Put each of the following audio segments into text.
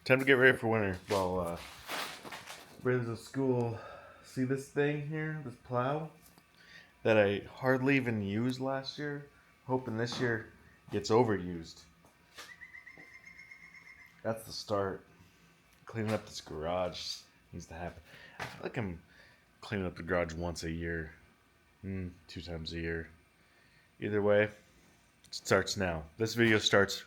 Time to get ready for winter. Well, Bray's at school. See this thing here? This plow? That I hardly even used last year? Hoping this year gets overused. That's the start. Cleaning up this garage needs to happen. I feel like I'm cleaning up the garage once a year. 2 times a year. Either way, it starts now. This video starts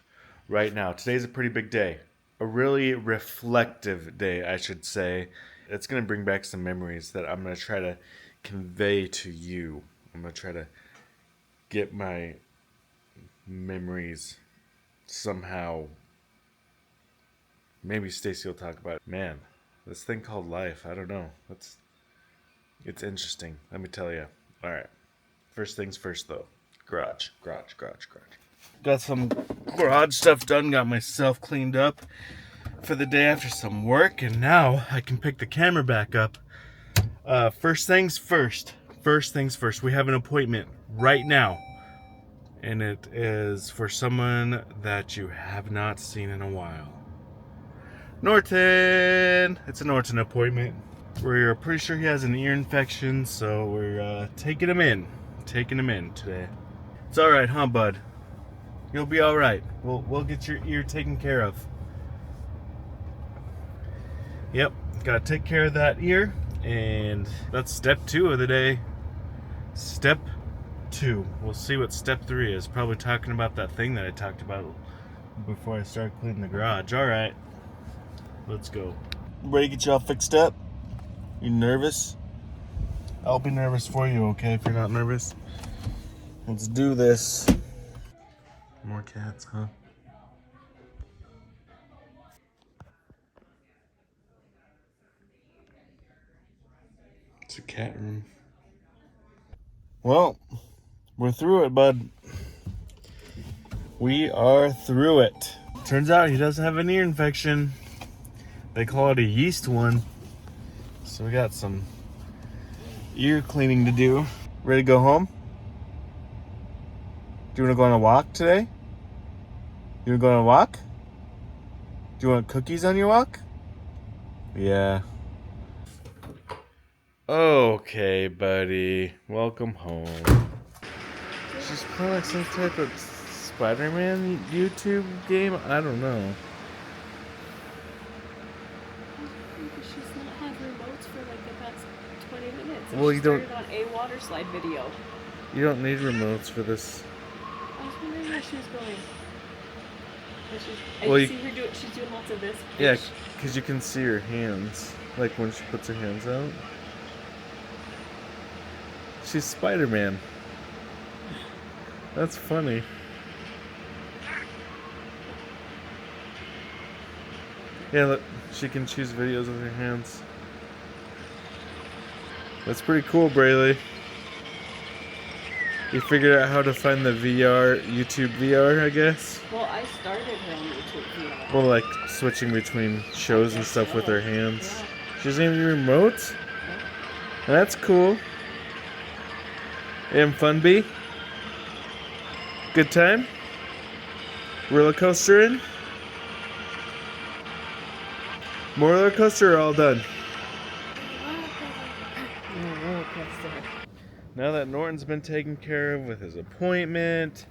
right now. Today's a pretty big day. A really reflective day, I should say. It's going to bring back some memories that I'm going to try to convey to you. I'm going to try to get my memories somehow. Maybe Stacy will talk about it. Man, this thing called life, I don't know. It's interesting, let me tell you. All right, first things first though. Garage. Got some garage stuff done, got myself cleaned up for the day after some work, and now I can pick the camera back up. First things first. We have an appointment right now, and it is for someone that you have not seen in a while. Norton! It's a Norton appointment. We're pretty sure he has an ear infection, so we're taking him in today. It's all right, huh, bud? You'll be all right. We'll get your ear taken care of. Yep, gotta take care of that ear, and that's step 2 of the day. Step 2. We'll see what step 3 is. Probably talking about that thing that I talked about before I started cleaning the garage. All right, let's go. Ready to get you all fixed up? You nervous? I'll be nervous for you, okay, if you're not nervous. Let's do this. More cats, huh? It's a cat room. Well, we're through it, bud. We are through it. Turns out he doesn't have an ear infection. They call it a yeast one. So we got some ear cleaning to do. Ready to go home? Do you want to go on a walk today? You want to go on a walk? Do you want cookies on your walk? Yeah. Okay, buddy. Welcome home. She's playing like some type of Spider-Man YouTube game? I don't know. She's not had remotes for like the past 20 minutes. Well, you don't. On a water slide video. You don't need remotes for this. I was wondering where she was going. Well, see her do it. She's doing lots of this. Yeah, because you can see her hands, like when she puts her hands out. She's Spider-Man. That's funny. Yeah, look, she can choose videos with her hands. That's pretty cool, Brayy. You figured out how to find the YouTube VR, I guess? Well, I started her on YouTube VR. Well, like switching between shows and stuff with her hands. Yeah. She doesn't even use remotes? Yeah. That's cool. You having fun, B? Good time? Roller coaster in? More roller coaster or all done? Roller coaster. Now that Norton's been taken care of with his appointment,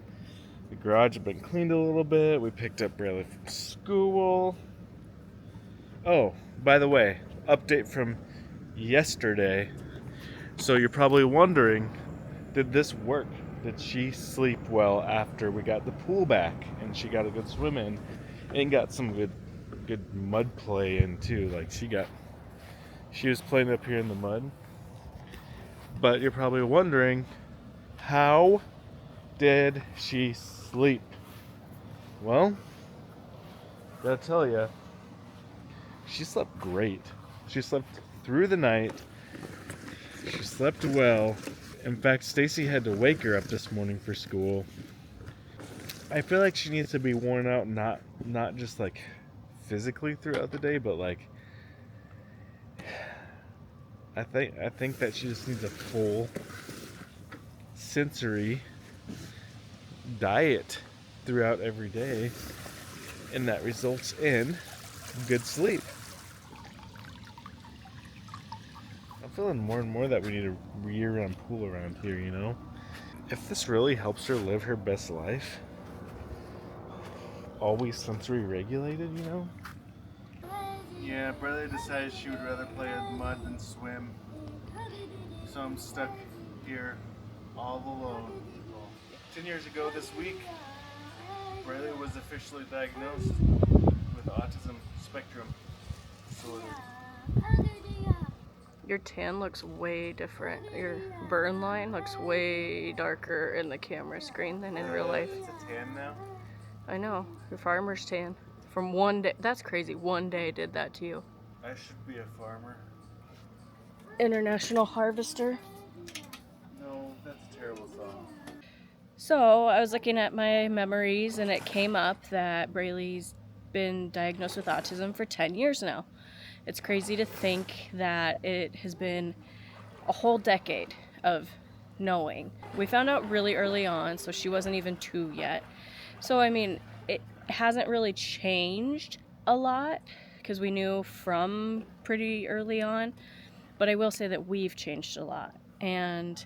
the garage has been cleaned a little bit, we picked up Brayy from school. Oh, by the way, update from yesterday. So you're probably wondering, did this work? Did she sleep well after we got the pool back and she got a good swim in and got some good mud play in too? Like she was playing up here in the mud. But you're probably wondering, how did she sleep? Well, gotta tell you, she slept great. She slept through the night. She slept well. In fact, Stacy had to wake her up this morning for school. I feel like she needs to be worn out, not just like physically throughout the day, but like I think that she just needs a full sensory diet throughout every day, and that results in good sleep. I'm feeling more and more that we need a year-round pool around here, you know? If this really helps her live her best life, always sensory regulated, you know? Yeah, Brayy decided she would rather play in mud than swim. So I'm stuck here all alone. 10 years ago this week, Brayy was officially diagnosed with autism spectrum disorder. Your tan looks way different. Your burn line looks way darker in the camera screen than in real life. It's a tan now? I know. Your farmer's tan. From one day. That's crazy. One day did that to you. I should be a farmer. International Harvester. No, that's a terrible song. So I was looking at my memories and it came up that Bray's been diagnosed with autism for 10 years now. It's crazy to think that it has been a whole decade of knowing. We found out really early on, so she wasn't even 2 yet. So, I mean, it hasn't really changed a lot because we knew from pretty early on. But I will say that we've changed a lot. And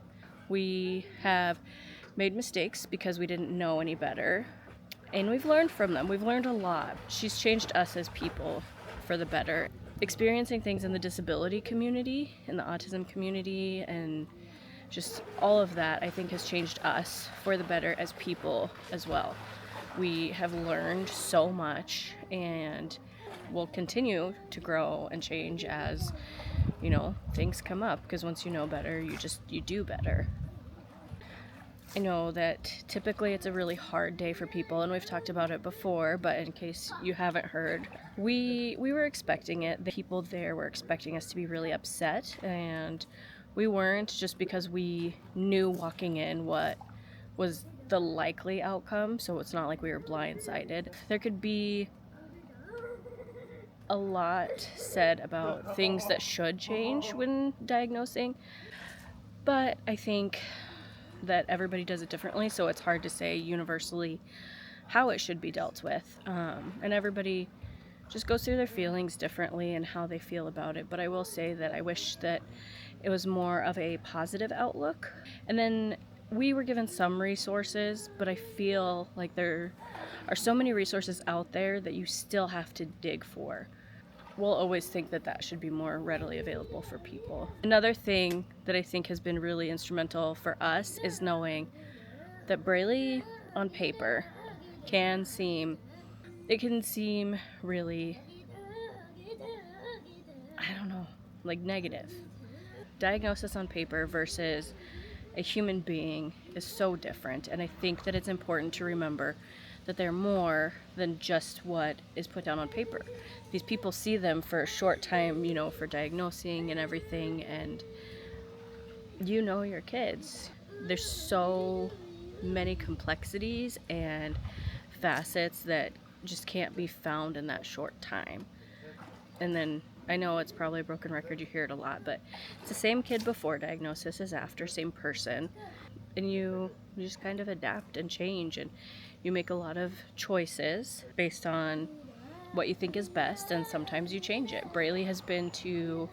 we have made mistakes because we didn't know any better. And we've learned from them. We've learned a lot. She's changed us as people for the better. Experiencing things in the disability community, in the autism community, and just all of that, I think, has changed us for the better as people as well. We have learned so much and will continue to grow and change as, you know, things come up, because once you know better, you do better. I know that typically it's a really hard day for people, and we've talked about it before, but in case you haven't heard, we were expecting it. The people there were expecting us to be really upset, and we weren't, just because we knew walking in what was the likely outcome, so it's not like we were blindsided. There could be a lot said about things that should change when diagnosing, but I think that everybody does it differently, so it's hard to say universally how it should be dealt with. And everybody just goes through their feelings differently and how they feel about it. But I will say that I wish that it was more of a positive outlook. And then we were given some resources, but I feel like there are so many resources out there that you still have to dig for. We'll always think that that should be more readily available for people. Another thing that I think has been really instrumental for us is knowing that Brayy on paper can seem really, I don't know, like negative. Diagnosis on paper versus a human being is so different, and I think that it's important to remember that they're more than just what is put down on paper. These people see them for a short time, you know, for diagnosing and everything, and you know your kids. There's so many complexities and facets that just can't be found in that short time. And then I know it's probably a broken record, you hear it a lot, but it's the same kid before diagnosis as after, same person. And you just kind of adapt and change, and you make a lot of choices based on what you think is best, and sometimes you change it. Brayy has been to,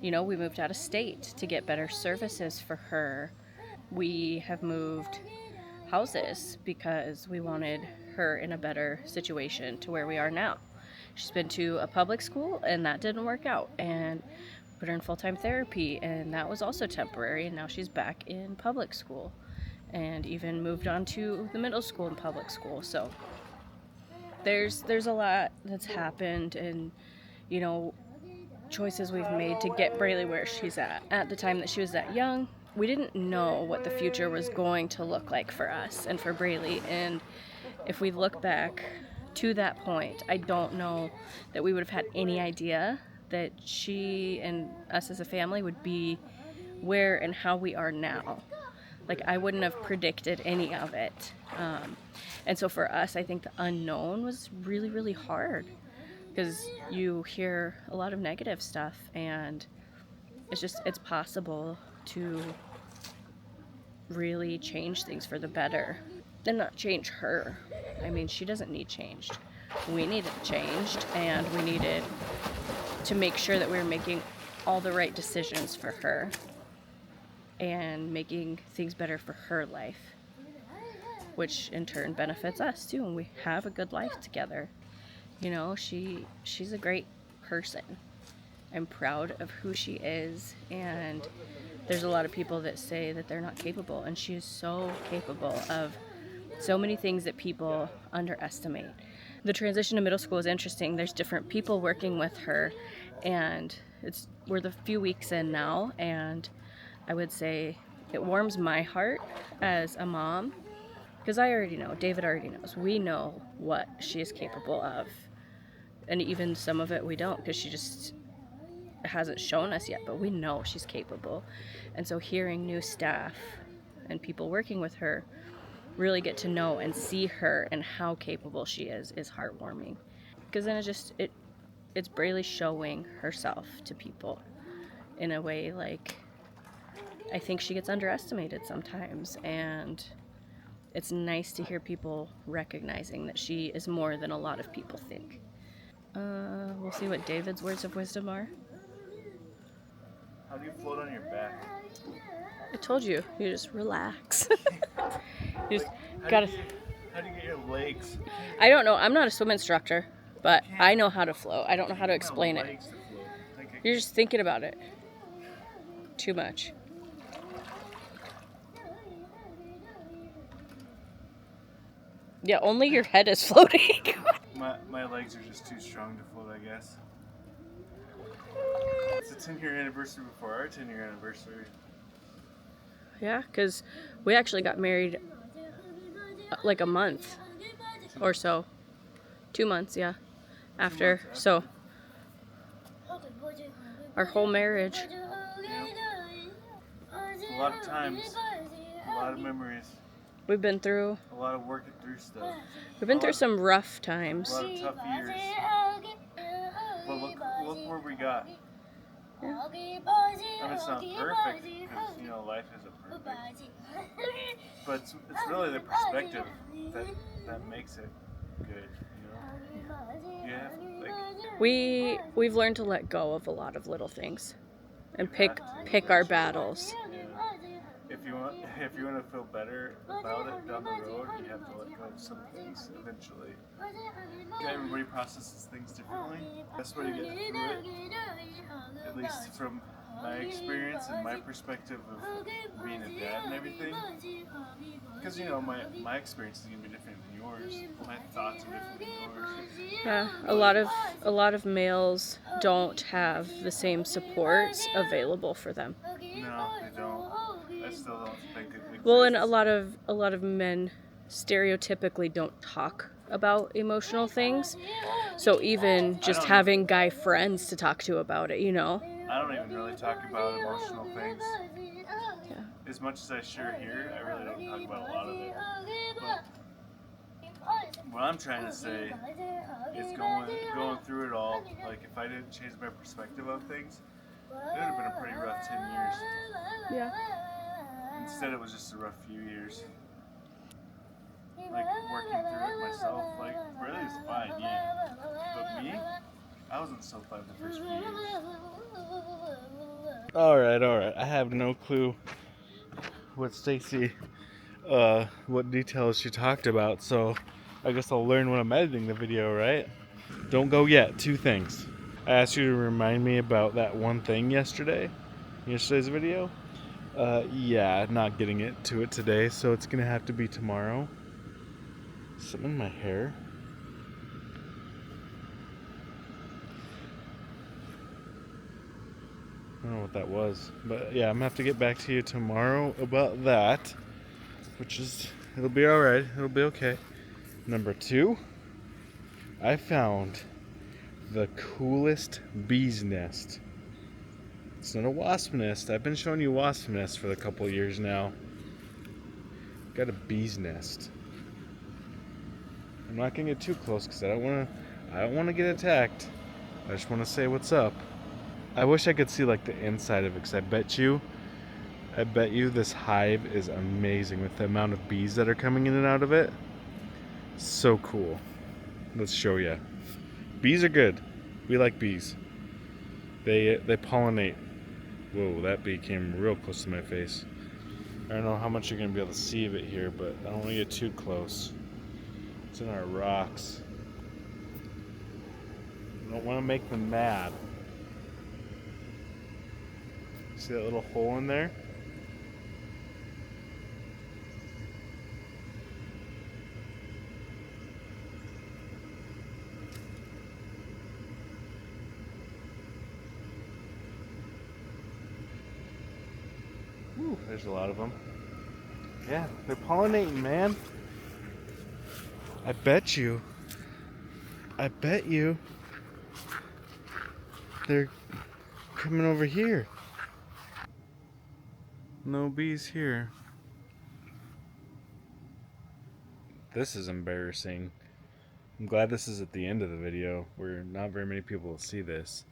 you know, we moved out of state to get better services for her. We have moved houses because we wanted her in a better situation to where we are now. She's been to a public school and that didn't work out, and put her in full-time therapy, and that was also temporary, and now she's back in public school, and even moved on to the middle school and public school. So there's a lot that's happened, and you know, choices we've made to get Brayy where she's at. At the time that she was that young, we didn't know what the future was going to look like for us and for Brayy, and if we look back to that point, I don't know that we would have had any idea that she and us as a family would be where and how we are now. Like, I wouldn't have predicted any of it. And so for us, I think the unknown was really, really hard, because you hear a lot of negative stuff, and it's possible to really change things for the better and not change her. I mean, she doesn't need changed. we needed changed, and we needed to make sure that we were making all the right decisions for her and making things better for her life, which in turn benefits us too, and we have a good life together. You know, she's a great person. I'm proud of who she is, and there's a lot of people that say that they're not capable, and she is so capable of so many things that people underestimate. The transition to middle school is interesting. There's different people working with her, and we're the few weeks in now, and I would say it warms my heart as a mom, because I already know, David already knows, we know what she is capable of, and even some of it we don't, because she just hasn't shown us yet, but we know she's capable. And so hearing new staff and people working with her really get to know and see her and how capable she is heartwarming, because then it's Brayly showing herself to people in a way, like, I think she gets underestimated sometimes, and it's nice to hear people recognizing that she is more than a lot of people think. We'll see what David's words of wisdom are. How do you float on your back? I told you, you just relax. You just How gotta. do you get your legs? I don't know. I'm not a swim instructor, but I know how to float. I don't know how to explain it. Legs to float. You're just thinking about it too much. Yeah, only your head is floating. My legs are just too strong to float, I guess. It's a 10-year anniversary before our 10-year anniversary. Yeah, because we actually got married like a month or so. 2 months, yeah. After. So our whole marriage. A lot of times, a lot of memories. We've been through. A lot of working through stuff. We've been through some rough times. A lot of tough years. But look where we got. Yeah. I mean, it's not perfect, because, you know, life isn't perfect. But it's really the perspective that makes it good, you know? Yeah, like, We've learned to let go of a lot of little things and pick our battles. yeah. If you want to feel better about it down the road, you have to let go of some things eventually. Everybody processes things differently. That's where you get through it. At least from my experience and my perspective of being a dad and everything. Because, you know, my experience is going to be different than yours. My thoughts are different than yours. Yeah, a lot of males don't have the same supports available for them. No, they don't. I still don't think it exists. Well, and a lot of men stereotypically don't talk about emotional things. So even just having guy friends to talk to about it, you know. I don't even really talk about emotional things. Yeah. As much as I share here, I really don't talk about a lot of it. But what I'm trying to say is going through it all, like, if I didn't change my perspective on things, it would have been a pretty rough 10 years. Yeah. Instead, it was just a rough few years. Like, working through it myself, like, really is fine, yeah. But me, I wasn't so fine the first few years. Alright. I have no clue what Stacy, what details she talked about, so I guess I'll learn when I'm editing the video, right? Don't go yet. 2 things. I asked you to remind me about that one thing yesterday's video. Yeah, not getting it to it today, so it's gonna have to be tomorrow. Something in my hair. I don't know what that was, but yeah, I'm gonna have to get back to you tomorrow about that, it'll be alright, it'll be okay. Number 2, I found the coolest bee's nest. It's not a wasp nest. I've been showing you wasp nests for a couple of years now. Got a bee's nest. I'm not gonna get too close because I don't wanna get attacked. I just wanna say what's up. I wish I could see like the inside of it, because I bet you this hive is amazing with the amount of bees that are coming in and out of it. So cool. Let's show you. Bees are good. We like bees. They pollinate. Whoa, that bee came real close to my face. I don't know how much you're going to be able to see of it here, but I don't want to get too close. It's in our rocks. I don't want to make them mad. See that little hole in there? Ooh, there's a lot of them. Yeah, they're pollinating, man. I bet you they're coming over here. No bees here. This is embarrassing. I'm glad this is at the end of the video where not very many people will see this.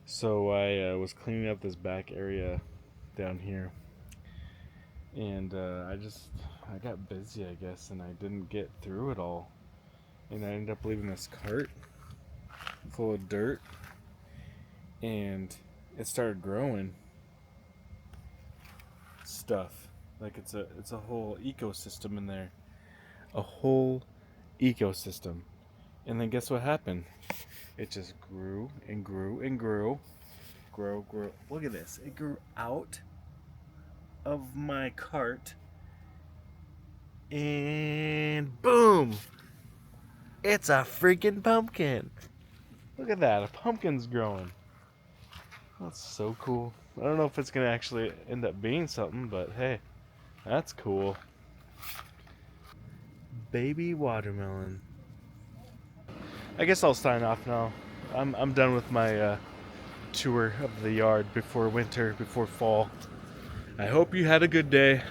So I was cleaning up this back area down here, and I got busy, I guess, and I didn't get through it all, and I ended up leaving this cart full of dirt, and it started growing stuff. Like it's a whole ecosystem in there, a whole ecosystem. And then guess what happened? It just grew and grew and grew. Grow. Look at this. It grew out of my cart. And boom! It's a freaking pumpkin. Look at that. A pumpkin's growing. That's so cool. I don't know if it's going to actually end up being something, but hey, that's cool. Baby watermelon. I guess I'll sign off now. I'm done with my tour of the yard before winter, before fall. I hope you had a good day.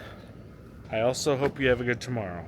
I also hope you have a good tomorrow.